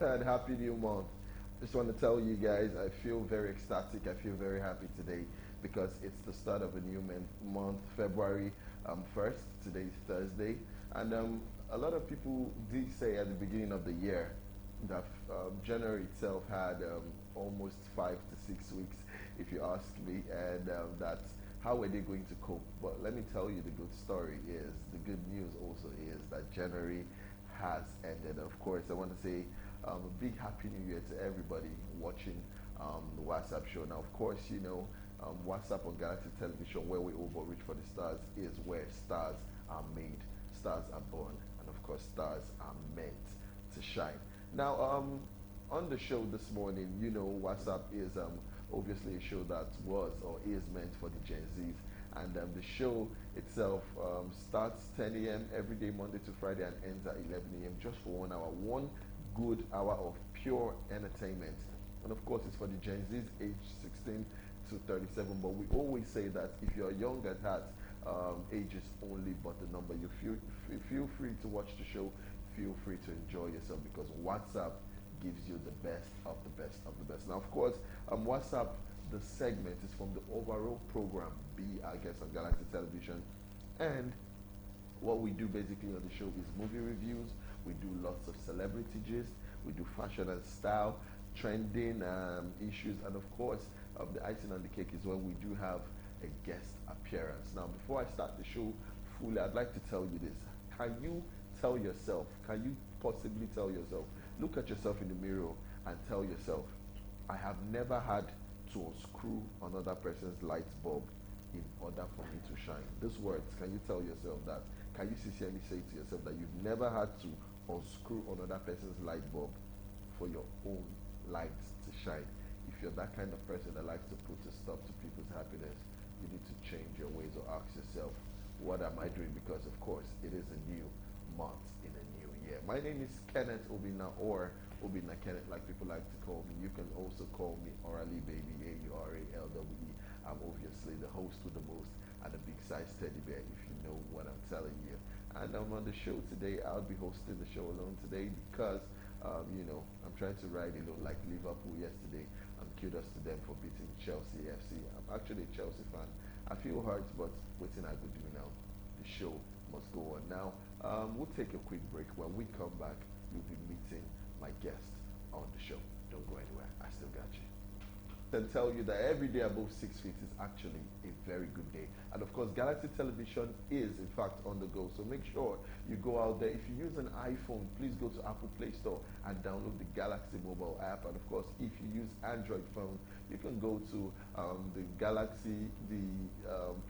and happy new month. Just want to tell you guys, I feel very ecstatic. I feel very happy today because it's the start of a new month, February 1st. Today's Thursday. And a lot of people did say at the beginning of the year that January itself had almost 5 to 6 weeks, if you ask me, and that how were they going to cope? But let me tell you, the good story is, the good news also is that January has ended. Of course, I want to say a big happy new year to everybody watching the WhatsApp show. Now, of course, WhatsApp on Galaxy Television, where we over reach for the stars, is where stars are made, stars are born, and of course, stars are meant to shine. Now, on the show this morning, WhatsApp is obviously a show that was or is meant for the Gen Zs. And the show itself starts 10 a.m. every day, Monday to Friday, and ends at 11 a.m. just for 1 hour. 1 good hour of pure entertainment. And of course, it's for the Gen Zs age 16 to 37. But we always say that if you're young at heart, age is only but the number. You feel free to watch the show. Feel free to enjoy yourself because WhatsApp gives you the best of the best of the best. Now, of course, WhatsApp, the segment is from the overall program, Be Our Guest on Galaxy Television. And what we do basically on the show is movie reviews. We do lots of celebrity gist. We do fashion and style, trending issues. And of course, the icing on the cake is when we do have a guest appearance. Now, before I start the show fully, I'd like to tell you this. Can you tell yourself, can you possibly tell yourself, look at yourself in the mirror and tell yourself, I have never had to unscrew another person's light bulb in order for me to shine. These words, can you tell yourself that? Can you sincerely say to yourself that you've never had to unscrew another person's light bulb for your own light to shine? If you're that kind of person that likes to put a stop to people's happiness, you need to change your ways or ask yourself, what am I doing? Because of course, it is a new month in a new year. My name is Kenneth Obina, or Obina Kenneth, like people like to call me. You can also call me Orally Baby, AURALWE. I'm obviously the host with the most and a big size teddy bear, if you know what I'm telling you. And I'm on the show today. I'll be hosting the show alone today because, I'm trying to ride like Liverpool yesterday. Kudos to them for beating Chelsea FC. I'm actually a Chelsea fan. I feel hurt, but waiting I could do now. The show must go on. Now, we'll take a quick break. When we come back, you'll be meeting my guest on the show. Don't go anywhere. I still got you. And tell you that every day above 6 feet is actually a very good day. And of course, Galaxy Television is in fact on the go. So make sure you go out there. If you use an iPhone, please go to Apple Play Store and download the Galaxy mobile app. And of course, if you use Android phone, you can go to the Galaxy,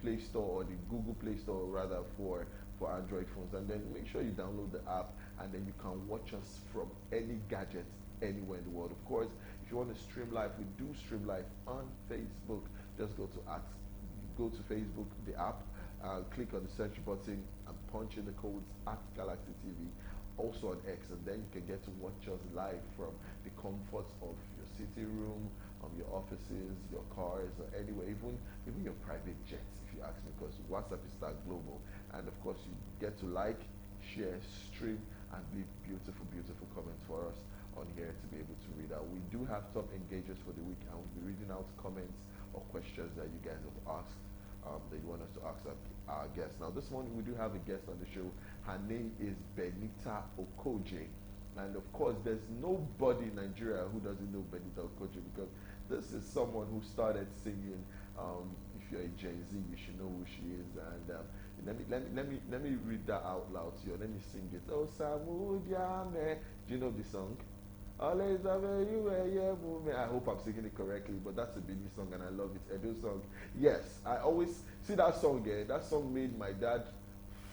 Play Store, or the Google Play Store rather for Android phones. And then make sure you download the app, and then you can watch us from any gadget anywhere in the world. Of course, if you want to stream live, we do stream live on Facebook. Just go to Facebook, the app, click on the search button and punch in the codes at Galaxy TV, also on X, and then you can get to watch us live from the comforts of your sitting room, your offices, your cars, or anywhere, even your private jets, if you ask me, because WhatsApp is that global. And of course, you get to like, share, stream, and leave beautiful, beautiful comments for us on here to be able to read out. We do have top engagers for the week, and we'll be reading out comments or questions that you guys have asked that you want us to ask our guests. Now, this morning we do have a guest on the show. Her name is Benita Okojie. And of course, there's nobody in Nigeria who doesn't know Benita Okojie, because this is someone who started singing. If you're a Gen Z, you should know who she is. And let me read that out loud to you. Let me sing it. Oh, Samudiame. Do you know the song? Always have you I hope I'm singing it correctly, but that's a Benin song and I love it. Edo song. Yes, I always see that song. That song made my dad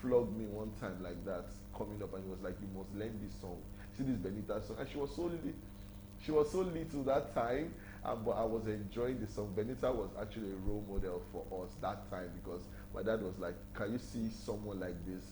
flog me one time like that, coming up, and he was like, "You must learn this song. See this Benita song." And she was so little that time, but I was enjoying the song. Benita was actually a role model for us that time, because my dad was like, "Can you see someone like this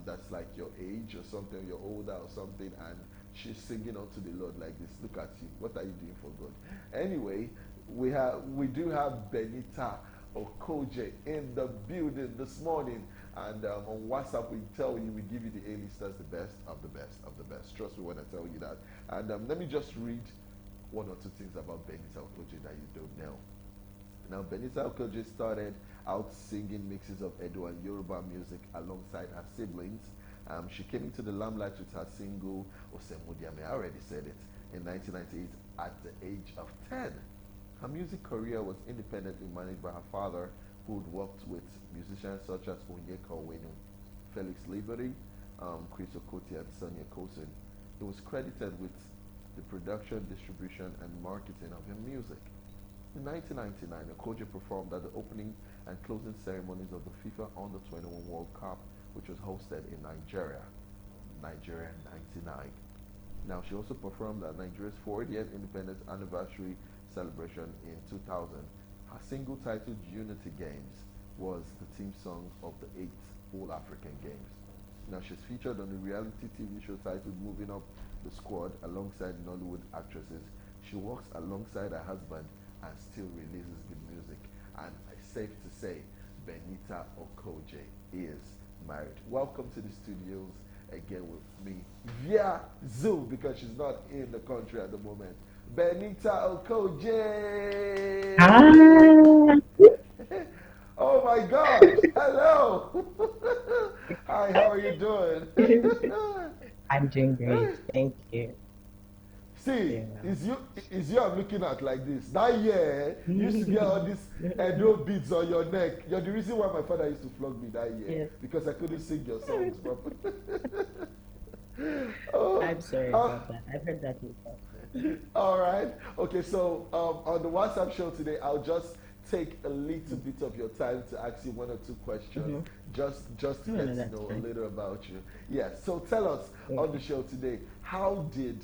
that's like your age or something, you're older or something, and she's singing unto the Lord like this? Look at you. What are you doing for God?" Anyway, we do have Benita Okojie in the building this morning. And on WhatsApp, we tell you, we give you the A-listers, the best of the best of the best. Trust me when I tell you that. And let me just read one or two things about Benita Okojie that you don't know. Now, Benita Okojie started out singing mixes of Edo and Yoruba music alongside her siblings. She came into the limelight with her single Osemudiame, I already said it, in 1998 at the age of 10. Her music career was independently managed by her father, who had worked with musicians such as Onyeka Onwenu, Felix Liberty, Chris Okoti, and Sonia Kosin. He was credited with the production, distribution, and marketing of her music. In 1999, Okojie performed at the opening and closing ceremonies of the FIFA Under-21 World Cup, which was hosted in Nigeria, Nigeria 99. Now, she also performed at Nigeria's 40th independence anniversary celebration in 2000. Her single titled Unity Games was the theme song of the 8th All-African Games. Now, she's featured on the reality TV show titled Moving Up the Squad alongside Nollywood actresses. She works alongside her husband and still releases good music. And it's safe to say, Benita Okojie is married. Welcome to the studios again with me via Zoom because she's not in the country at the moment. Benita Okojie! Ah, Oh my gosh! Hello! Hi, how are you doing? I'm doing great. Thank you. See, Yeah. is you I'm looking at like this. That year, you used to get all these Edo beads on your neck. You're the reason why my father used to flog me that year Yes. because I couldn't sing your songs properly. Oh, I'm sorry how, about that. I've heard that before. all right. Okay, so on the WhatsApp show today, I'll just take a little bit of your time to ask you one or two questions, Mm-hmm. just to No, no, get to that's know a fine. little about you. Yes. So tell us Yeah. on the show today, how did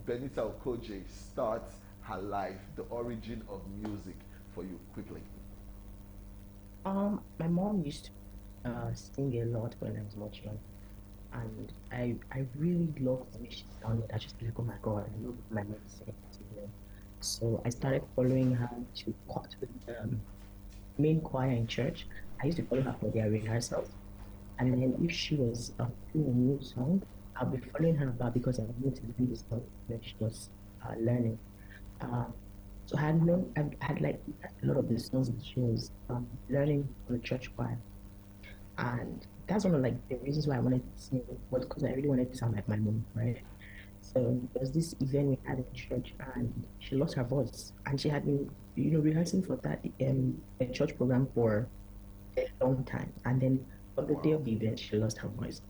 Benita Okojie start her life, the origin of music for you, quickly? My mom used to sing a lot when I was much young, and I really loved the way she sounded. I just be like, oh my God, I love my mom singing. So I started Wow. following her to the main choir in church. I used to follow her for their rehearsals. And then if she was doing a new song, I'll be following her back because I wanted to learn the song when she was learning. Um, so I had learned, I had like a lot of the songs that she was learning for the church choir. And that's one of like the reasons why I wanted to sing was because I really wanted to sound like my mom, right? So there was this event we had in church and she lost her voice. And she had been, rehearsing for that a church program for a long time. And then on the day Wow. of the event, she lost her voice.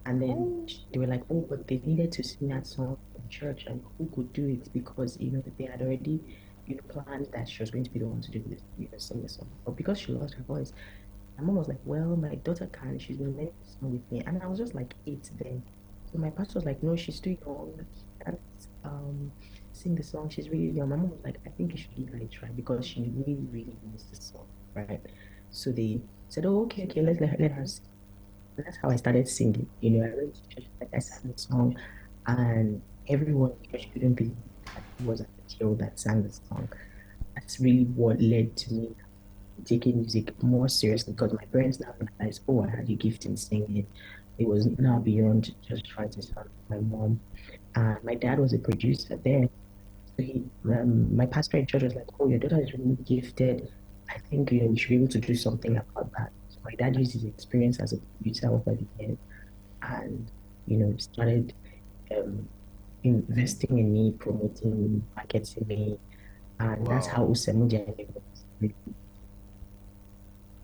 And then Oh. they were like, oh, but they needed to sing that song in church, and who could do it? Because, they had already, planned that she was going to be the one to do this, sing the song. But because she lost her voice, my mom was like, well, my daughter can. She's been learning the song with me. And I was just like 8 then. So my pastor was like, no, she's too young. She can't um, sing the song. She's really young. My mom was like, I think you should give her a try because she really, really knows the song, right? So they said, oh, okay, okay, let her sing. That's how I started singing. I went to church, like I sang the song, and everyone in church couldn't believe that it was a girl that sang the song. That's really what led to me taking music more seriously because my parents now realized, oh, I had a gift in singing. It was now beyond just trying to sound like my mom. And my dad was a producer there. So my pastor in church was like, oh, your daughter is really gifted. I think, you should be able to do something about that. So my dad used his experience as a producer over the years and, started um, investing in me, promoting me, marketing me. And that's how Wow. Usemudia was.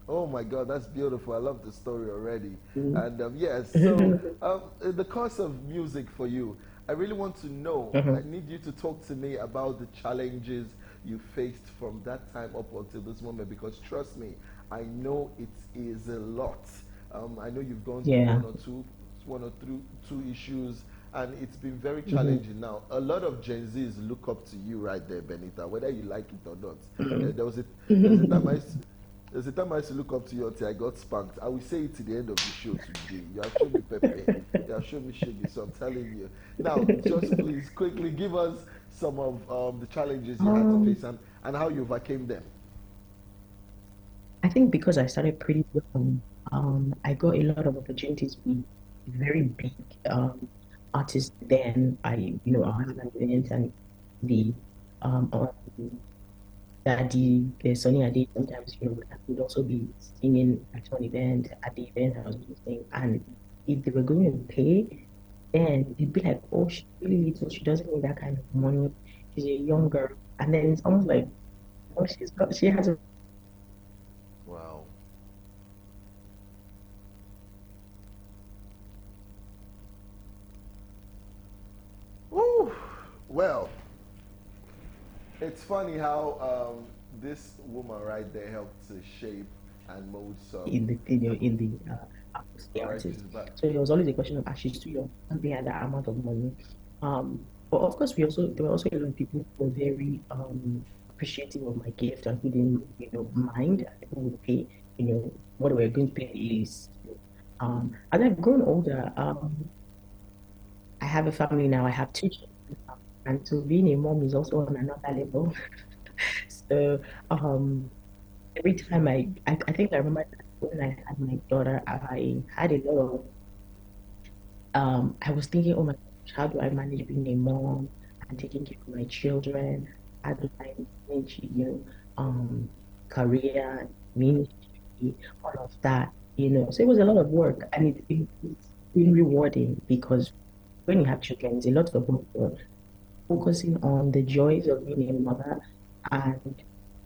Oh my God, that's beautiful. I love the story already. Mhm. And yes, so in the course of music for you, I really want to know. I Mhm. need you to talk to me about the challenges you faced from that time up until this moment because trust me, I know it is a lot. I know you've gone through Yeah. one or two issues, and it's been very Mhm. challenging. Now, a lot of Gen Zs look up to you right there, Benita, whether you like it or not. Mhm. There was there's a time I used to, there's a time I used to look up to you until I got spanked. I will say it to the end of the show today. You have shown me Pepe. You have shown me Shaggy. So I'm telling you. Now, just please quickly give us some of the challenges you had to Um, face and how you overcame them. I think because I started pretty young. I got a lot of opportunities with very big artists. Then I had an event and the on the Sunny Ade sometimes, would also be singing at one event. At the event, I was listening, and if they were going to pay, then they'd be like, "Oh, she's really little. She doesn't need that kind of money. She's a young girl." And then it's almost like, "Oh, she has a Wow. Ooh. Well, it's funny how this woman right there helped to shape and mold some. in the the All right, she's artist." back. So it was always a question of, she's too young, and they had that amount of money. But of course, there were also a lot of people who were very appreciative of my gift and who didn't mind, and who would pay what they were going to pay is. As I've grown older, I have a family now. I have two children, and so being a mom is also on another level. So um, every time I think I remember that when I had my daughter, I had a lot of I was thinking, oh my gosh, how do I manage being a mom and taking care of my children? How do I manage, career, ministry, all of that. So it was a lot of work, and it's been rewarding because when you have children, it's a lot of work. You're focusing on the joys of being a mother and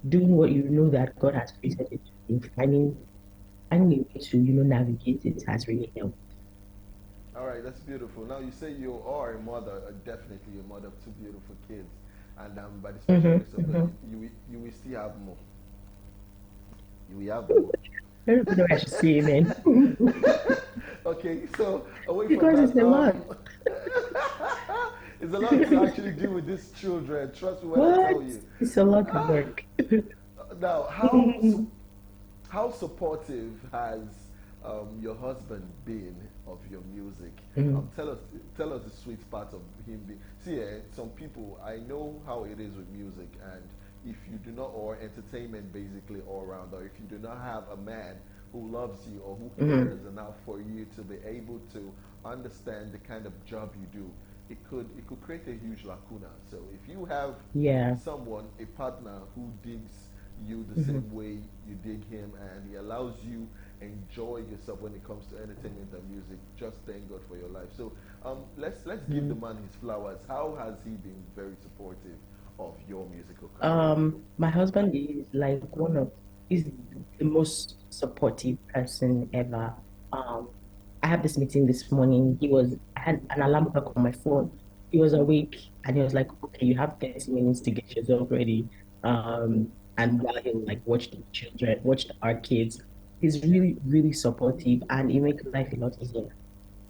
doing what you know that God has created it to do. Finding a way to navigate it has really helped. All right, that's beautiful. Now you say you are a mother, definitely a mother of two beautiful kids, and by the special Hmm. grace of God, Hmm. you will still have more. You will have more. I don't know what I should say, man. Okay, so away from Because that, it's a lot. it's a lot to actually do with these children. Trust me when I What? tell you. It's a lot of work. Now, how supportive has your husband been of your music? Mm, Tell us the sweet part of him being. See, some people I know how it is with music, and if you do not, or entertainment basically all around, or if you do not have a man who loves you or who mm, cares enough for you to be able to understand the kind of job you do, it could create a huge lacuna. So if you have yeah. someone, a partner who digs you the Hmm. same way you dig him, and he allows you enjoy yourself when it comes to entertainment and music, just thank God for your life. So let's give the Hmm. man his flowers. How has he been very supportive of your musical career? My husband is like is the most supportive person ever. Um, I had this meeting this morning. I had an alarm clock on my phone. He was awake and he was like, "Okay, you have 30 minutes to get yourself ready." And while he'll like watch the children, watch our kids, he's really, really supportive and it makes life a lot easier.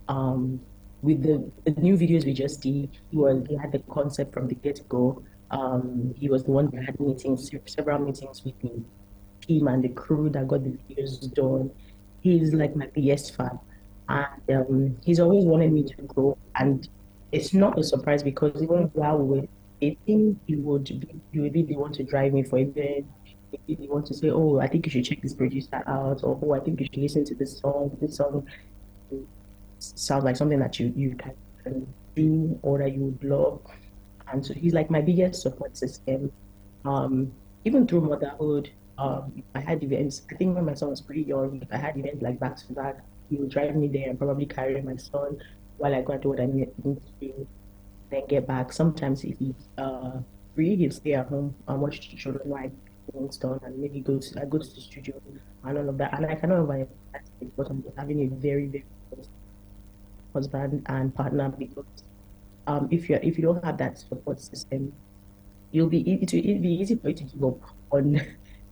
Um, with the new videos we just did, he had the concept from the get-go. He was the one that had several meetings with the team and the crew that got the videos done. He's like my biggest fan, and he's always wanted me to grow. And it's not a surprise because even while we were dating, he would be the one to drive me for events. He'd be the one to say, "Oh, I think you should check this producer out," or "Oh, I think you should listen to this song. This song sounds like something that you can do or that you would love." And so he's like my biggest support system. Um, Even through motherhood, if I had events, I think when my son was pretty young, if I had events like back to back, he would drive me there and probably carry my son while I go and do what I need to do, then get back. Sometimes if he's free, he'll stay at home and watch the children while things done and maybe I go to the studio and all of that. And I cannot even because I'm having a very, very close husband and partner because if you don't have that support system, it'll be easy for you to give up on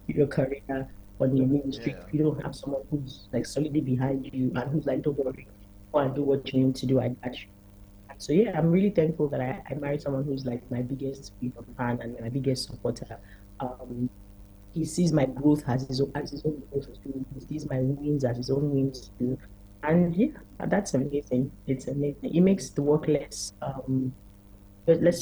your career, on your ministry Yeah. if you don't have someone who's like solidly behind you and who's like, don't worry, go and do what you need to do. I got you. And so yeah, I'm really thankful that I married someone who's like my biggest fan and my biggest supporter. Um, he sees my growth as his own growth too. He sees my wins as his own wins too. And yeah, that's amazing. It's amazing. It makes the work less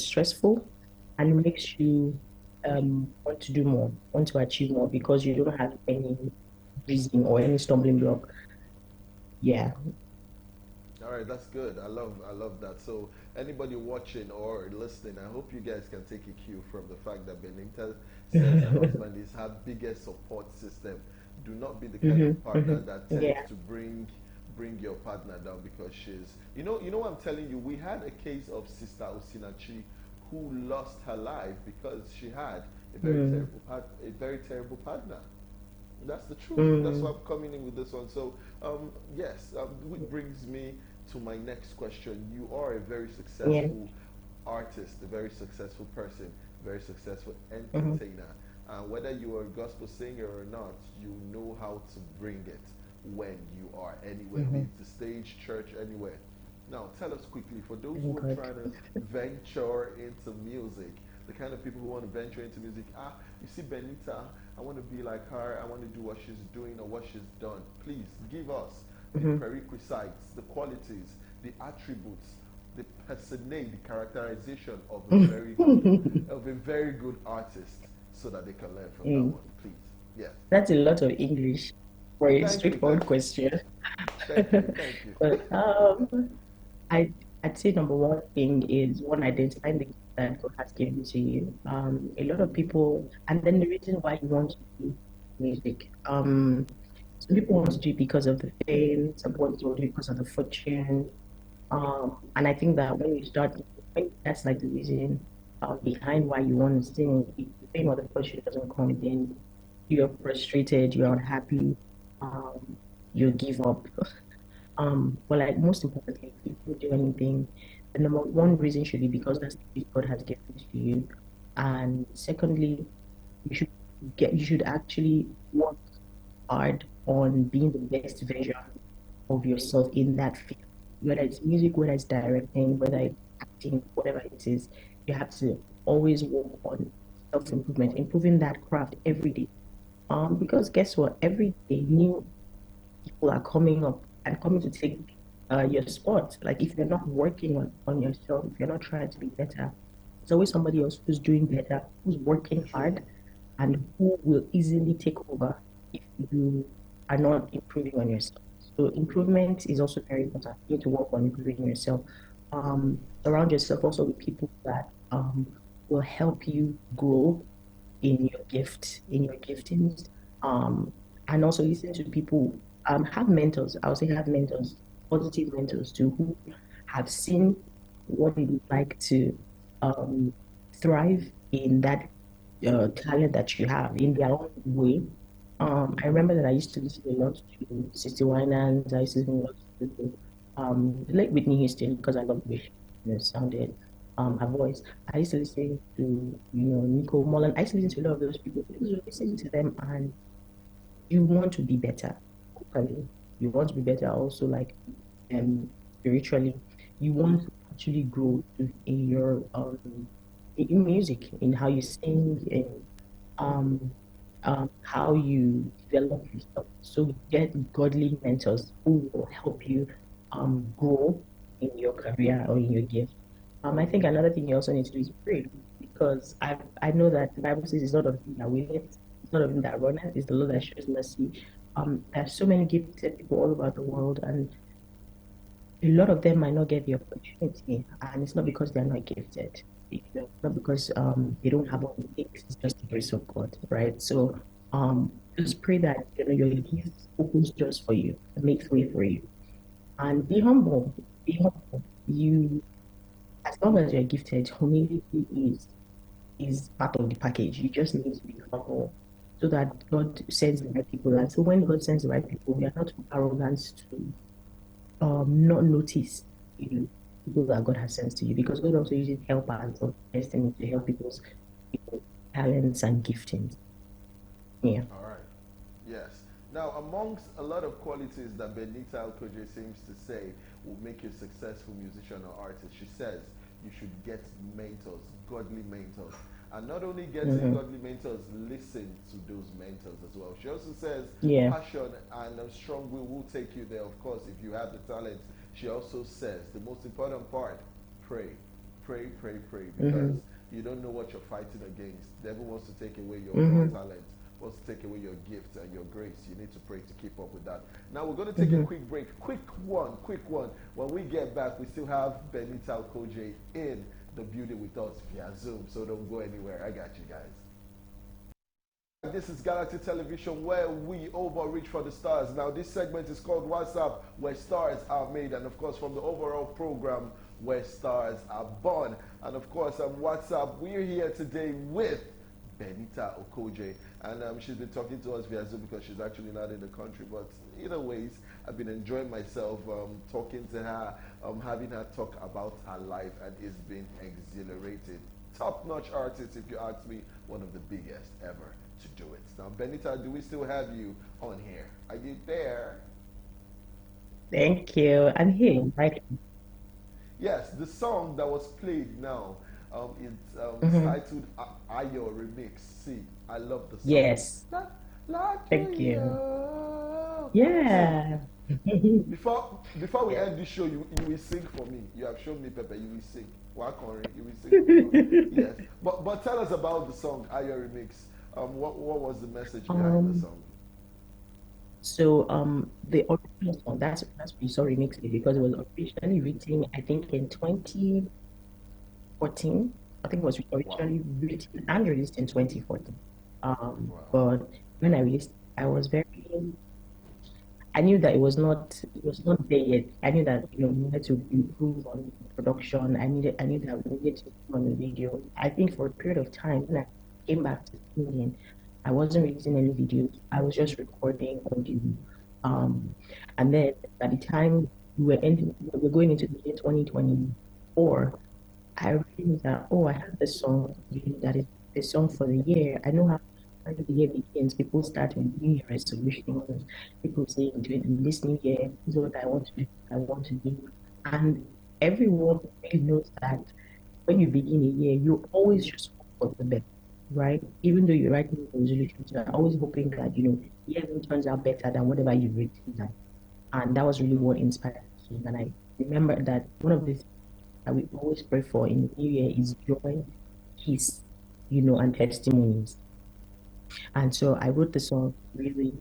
stressful and makes you want to do more, want to achieve more because you don't have any reason or any stumbling block. Yeah. All right, that's good. I love that. So anybody watching or listening, I hope you guys can take a cue from the fact that Benita says her husband is her biggest support system. Do not be the kind of partner that tends Yeah. to bring your partner down because she's you know what I'm telling you. We had a case of Sister Osinachi who lost her life because she had Mm, a very terrible partner. That's the truth. That's why mm, I'm coming in with this one. So, yes, which brings me to my next question. You are a very yeah. successful artist, a very successful person, very successful Mm-hmm. entertainer. And whether you are a gospel singer or not, you know how to bring it when you are anywhere, be Mm-hmm. it the stage, church, anywhere. Now, tell us quickly, for those Thank who are God. trying to venture into music, the kind of people who want to venture into music, you see Benita, I want to be like her, I want to do what she's doing or what she's done. Please give us the Mm-hmm. prerequisites, the qualities, the attributes, the personae, the characterization of a very good artist so that they can learn from that Mm. one. Please. Yes. That's a lot of English for a Thank you, straightforward thank you, question. thank you, thank you. But I I'd say number one thing is one identifying the gift that God has given to you. A lot of people, and then the reason why you want to do music. Some people want to do it because of the fame. Some people want to do it because of the fortune. And I think that when that's like the reason behind why you want to sing, if the fame or the fortune doesn't come, then you're frustrated, you're unhappy, um, you give up. But like most importantly, if you do anything, the number one reason should be because that's the gift God has given to you. And secondly, you should actually work hard on being the best version of yourself in that field. Whether it's music, whether it's directing, whether it's acting, whatever it is, you have to always work on self-improvement, improving that craft every day. Because guess what? Every day new people are coming up and coming to take your spot. Like if you're not working on yourself, if you're not trying to be better, there's always somebody else who's doing better, who's working True. hard, and who will easily take over if you are not improving on yourself. So improvement is also very important. You need to work on improving yourself. Surround yourself also with people that will help you grow in your gift, in your giftings. Um, and also listen to people. Have mentors. I would say have mentors, positive mentors too, who have seen what it is like to um, thrive in that talent that you have in their own way. I remember that I used to listen a lot to Sister Winans. I used to listen a lot to like Whitney Houston because I love the way she sounded, her voice. I used to listen to, Nico Mullen. I used to listen to a lot of those people because you listen to them and you want to be better. Totally. You want to be better also like spiritually. You want to actually grow in your in music, in how you sing, in um how you develop yourself. So get godly mentors who will help you grow in your career or in your gift. I think another thing you also need to do is pray because I know that the Bible says it's not of him that willeth, it's not of him that runneth, it's the Lord that shows mercy. There's so many gifted people all over the world, and a lot of them might not get the opportunity, and it's not because they're not gifted. It's not because they don't have what it takes. It's just the grace of God, right? So just pray that your gift opens doors for you, and makes way for you, and be humble. Be humble. You, as long as you're gifted, humility is part of the package. You just need to be humble so that God sends the right people. And so when God sends the right people, we are not arrogant to not notice people that God has sent to you because God also uses helpers of destiny to help people's talents and giftings. Yeah. All right. Yes. Now, amongst a lot of qualities that Benita Okojie seems to say will make you a successful musician or artist, she says you should get mentors, godly mentors. And not only getting Hmm. godly mentors, listen to those mentors as well. She also says Yeah. passion and a strong will take you there, of course, if you have the talent. She also says the most important part, pray. Pray, pray, pray, because Hmm. you don't know what you're fighting against. The devil wants to take away your raw Hmm. talent, wants to take away your gift and your grace. You need to pray to keep up with that. Now we're going to take a Mm-hmm. quick break. Quick one. When we get back, we still have Benita Okojie in the building with us via Zoom. So don't go anywhere. I got you guys. This is Galaxy Television where we overreach for the stars. Now this segment is called WhatsApp, where stars are made, and of course from the overall program where stars are born. And of course on WhatsApp, we're here today with Benita Okojie, and she's been talking to us via Zoom because she's actually not in the country. But either ways, I've been enjoying myself talking to her, having her talk about her life, and it's been exhilarating. Top-notch artist, if you ask me, one of the biggest ever to do it. Now, Benita, do we still have you on here? Are you there? Thank you. I'm here, right? Yes, the song that was played now, it's Mm-hmm. titled Ayo Remix. See, I love the song. Yes. Like Thank you. you. See, Yeah. before we end this show, you will sing for me. You have shown me, Pepe. You will sing. Wakori, you will sing for us. Yes, but tell us about the song Ayo Remix. What was the message behind the Um, song? the original song, that's we saw remixed it because it was originally written, I think, in 2014. I think it was Wow, originally written and released in 2014. wow. But when I released, I was very I knew that it was not there yet. I knew that we needed to improve on production. I knew that we needed to improve on the video. I think for a period of time when I came back to singing, I wasn't releasing any videos. I was just recording audio. Um, and then by the time we were going into the year 2024, I realized that, oh, I have this song that is the song for the year. I know how the year begins. People start with New Year resolutions. People say, in this new year, this is what I want to do. I want to do. And everyone really knows that when you begin a year, you always just hope for the best, right? Even though you're writing resolutions, you're always hoping that, the year turns out better than whatever you've written down. And that was really what inspired me. And I remember that one of the things that we always pray for in the new year is joy, peace, and testimonies. And so I wrote the song really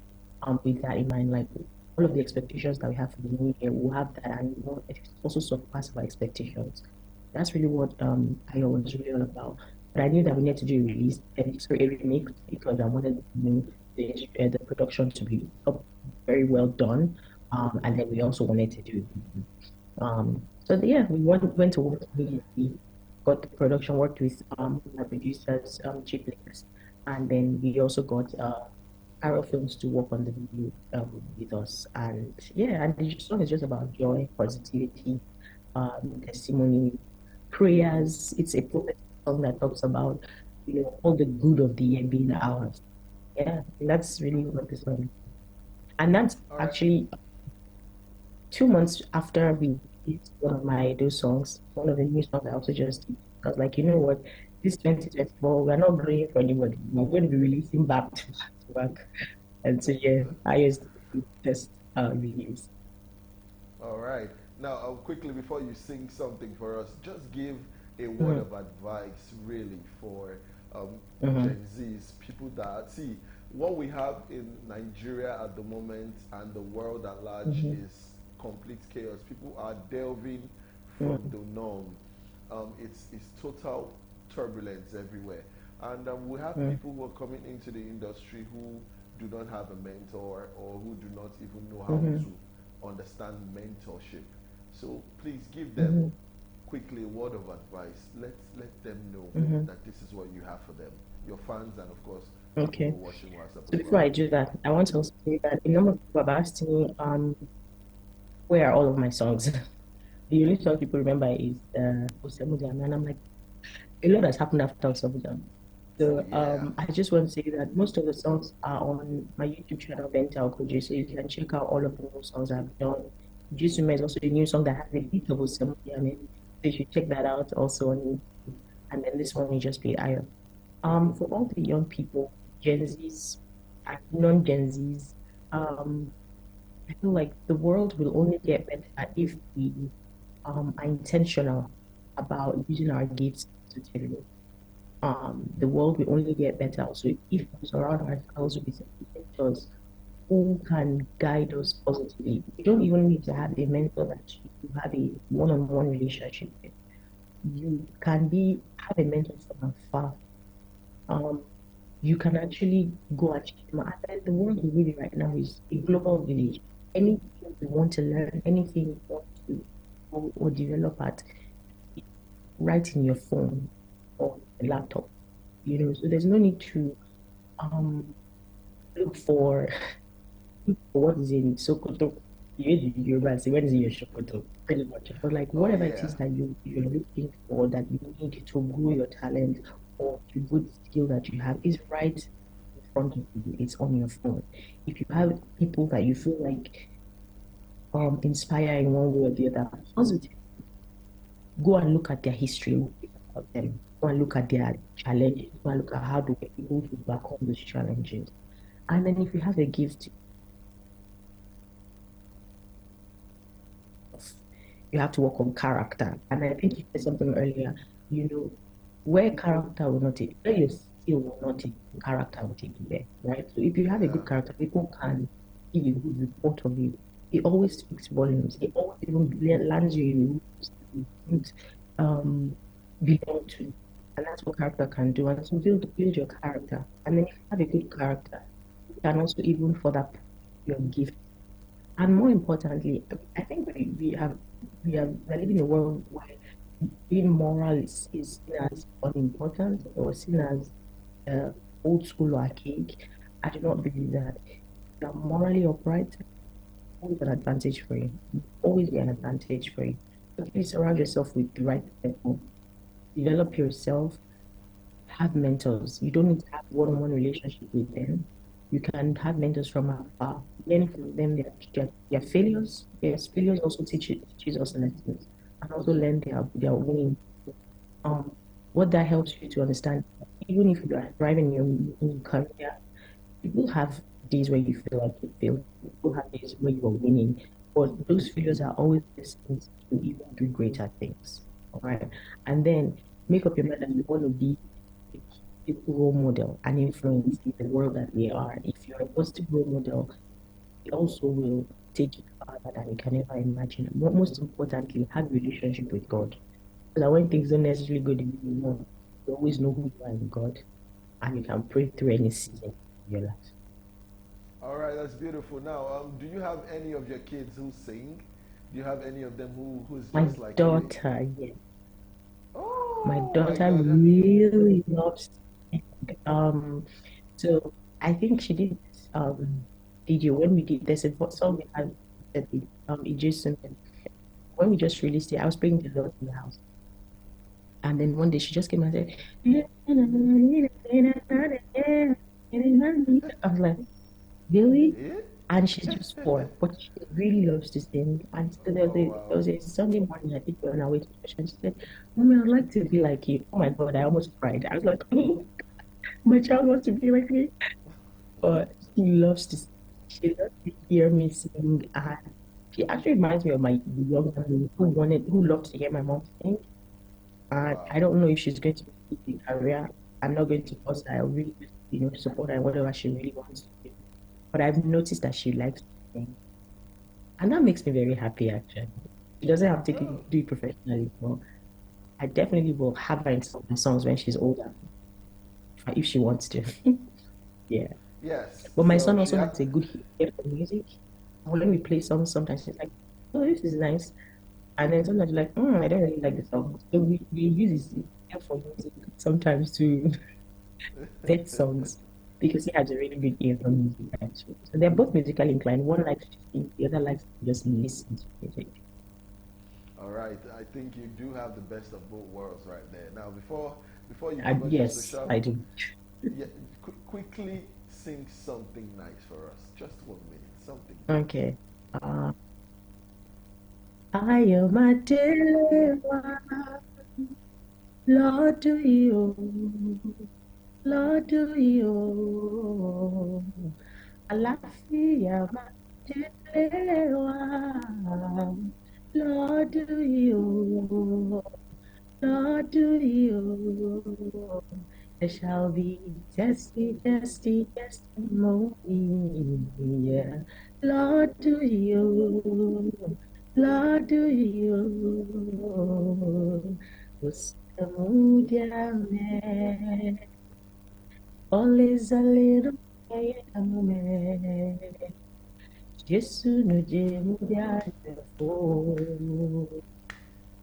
with that in mind, like all of the expectations that we have for the new year, we'll have that, and it also surpass our expectations. That's really what I was really all about. But I knew that we needed to do a release, sorry, a remix, because I wanted the production to be very well done. And then we also wanted to do so yeah, we went to work immediately, got the production, worked with my producers, Chip Links, and then we also got Arrow Films to work on the video with us. And yeah, and the song is just about joy, positivity, testimony, prayers. It's a prophetic song that talks about all the good of the year being ours. Yeah, and that's really what this song is. And that's All right. actually 2 months after we released one of my those songs, one of the new songs I also just did. I was like, you know what, this 2024, we're not going for anybody. We're going to be releasing back to back to back. And so yeah, I used to just release. All right. Now, quickly before you sing something for us, just give a word Mm-hmm, of advice, really, for mm-hmm, Gen Zs, people that see what we have in Nigeria at the moment and the world at large mm-hmm, is complete chaos. People are delving from mm-hmm, the norm. It's total turbulence everywhere, and we have mm-hmm, people who are coming into the industry who do not have a mentor or who do not even know how mm-hmm, to understand mentorship. So please give them mm-hmm, quickly a word of advice. Let them know mm-hmm. that this is what you have for them, your fans, and of course people who Okay. are watching WhatsApp So as before well. I do that, I want to also say that a number of people have asked me, where are all of my songs? The only song people remember is Osemudiam, and I'm like, a lot has happened after Osemudiam. Oh So yeah. I just want to say that most of the songs are on my YouTube channel, Benita Okojie, so you can check out all of the new songs I've done. Jisuma is also a new song that has a bit of Osemudiam in it, so you should check that out also on YouTube. And then this one you just played Ayo. For all the young people, Gen Zs and non-Gen Zs, I feel like the world will only get better if we are intentional about using our gifts positively. the world will only get better. So if we surround ourselves with mentors who can guide us positively, you don't even need to have a mentor that you have a one-on-one relationship with. You can be have a mentor from afar. Um, you can actually go and check them out. And the world we live in right now is a global village. Anything you want to learn, anything you want to or develop at, right in your phone or laptop, So there's no need to um look for what is in Sokoto. You might say, when is in your Sokoto? Pretty much. But like Oh whatever it yeah. is that you're looking for, that you need to grow your talent or to good skill that you have is right in front of you. It's on your phone. If you have people that you feel like inspire in one way or the other, positive, go and look at their history, read about them, go and look at their challenges, go and look at how they were able to overcome those challenges. And then if you have a gift, you have to work on character. And I think you said something earlier, where character will not take, where your skill will not take, character will take you there, right? So if you have a Yeah. good character, people can give you a good report of you. It always speaks volumes. It always even lands you in rooms that you don't um, belong to. And that's what character can do. And so build your character. And then if you have a good character, you can also even further push your gift. And more importantly, I think we're living in a world where being moral is seen as unimportant or seen as uh, old school or archaic. I do not believe that. If you're morally upright, always an advantage for you. Always be an advantage for you. So please surround yourself with the right people. Develop yourself, have mentors. You don't need to have one-on-one relationship with them. You can have mentors from afar. Learn from them their failures. Their failures also teaches us lessons, and also learn their wins. Um, what that helps you to understand, even if you are thriving in your career, you will have days where you feel like you fail. You will have days where you are winning, but those failures are always lessons to even do greater things. All right, and then make up your mind that you want to be a positive role model and influence in the world that we are. If you're a positive role model, it also will take you farther than you can ever imagine. Most importantly, have a relationship with God. So that when things don't necessarily go the way you want, you always know who you are in God and you can pray through any season of your life. All right, that's beautiful. Now, do you have any of your kids who sing? Do you have any of them who's My just like you? daughter, yes, my Oh my daughter God. really loves singing. So I think she did this video when we did there's a song we had that we Jason, when we just released it, I was playing the Lord in the house. And then one day she just came and said, I was like, really? Yeah? And she's just 4, but she really loves to sing. And so Oh there wow. was a Sunday morning, I think we were on our way to church, and she said, Mommy, I'd like to be like you. Oh my God, I almost cried. I was like, oh, my child wants to be like me. But she loves to sing. She loves to hear me sing. And she actually reminds me of my younger me who loved to hear my mom sing. And Wow. I don't know if she's going to be in a career. I'm not going to force her. I really, support her in whatever she really wants to do. But I've noticed that she likes to sing. And that makes me very happy, actually. She doesn't have to Oh. do it professionally, but I definitely will have her in some of the songs when she's older, if she wants to. Yeah. Yes. But my So son she also had. has a good ear for music. When we play songs, sometimes he's like, oh, this is nice. And then sometimes you're like, I don't really like the song. So we use his ear for music sometimes to vet songs because he has a really good ear for music, actually. So they're both musically inclined. One likes to sing, the other likes to just listen to music. All right. I think you do have the best of both worlds right there. Now, before you give us just a Yes, short, I do. yeah, quickly sing something nice for us. Just 1 minute. Something nice. Okay. Uh, I am a deliverer, Lord, do you, Lord, do you, àlàáfíà máa délé wa, Lord, do you, Lord, do you. There shall be testimony. Yeah. Lord, do you? Lord, do you? Usamudiame, always a little moment. Jesus no mudiane,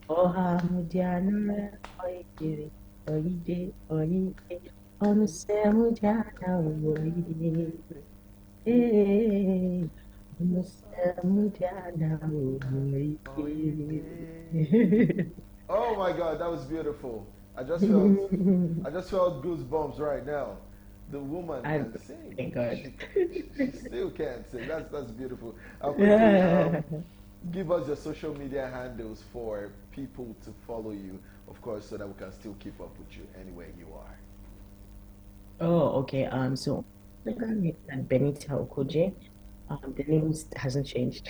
Oha mudiana oide oide oide onse mudiana oide onse mudiana Oh, you oide. did. Oh my God, that was beautiful. I just felt goosebumps right now. The woman I can sing. thank God. She still can sing. That's beautiful. Quickly, give us your social media handles for people to follow you, of course, so that we can still keep up with you anywhere you are. Oh, okay. So Instagram is at Benita Okojie. The names hasn't changed.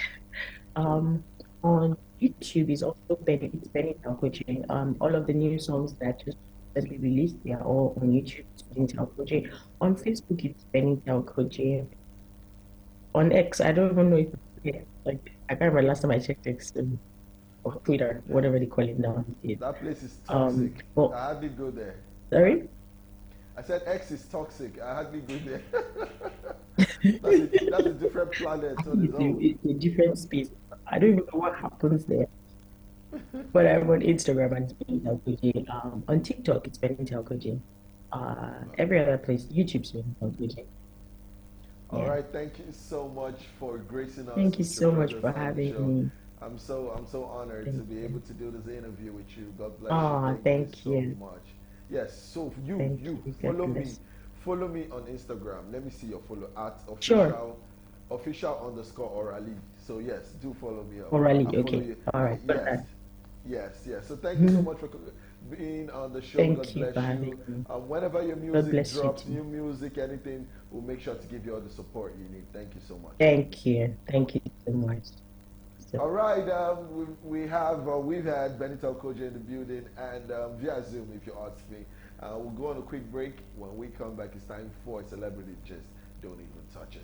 Um, on YouTube is also it's Benita Okojie. All of the new songs that just recently released, they are all on YouTube. It's Benita Okojie. On Facebook, it's Benita Okojie. On X, I don't even know if yeah, like I can't remember last time I checked X or Twitter, whatever they call it now. That place is toxic. But I hardly go there. sorry. I said X is toxic. I hardly go there. That's a different planet on its own. It's a different space. I don't even know what happens there. But I'm on Instagram and it's Benita Okojie. On TikTok, it's Benita Okojie. Every other place, YouTube's Benita Okojie. All Yeah. right, thank you so much for gracing us Thank you with your so much presence for on the having show. me. I'm so honored to Thank be you. able to do this interview with you. God bless you. Thank you Thank so you. much. Yes, so you Thank you you. God follow me. bless. Follow me on Instagram. Let me see your follow at Sure. official_orally. So yes, do follow me up. Orally. I'll follow Okay. you. All right. Got Yes. that. Yes. So thank you so much for being on the show. God Thank you for bless having you. me. Whenever your God music bless you drops, too. new music, anything, we'll make sure to give you all the support you need. Thank you so much. Thank you. Thank you so much. So, All right, we've had Benita Okojie in the building and via Zoom, if you ask me. We'll go on a quick break. When we come back, it's time for Celebrity Gist. Don't even touch it.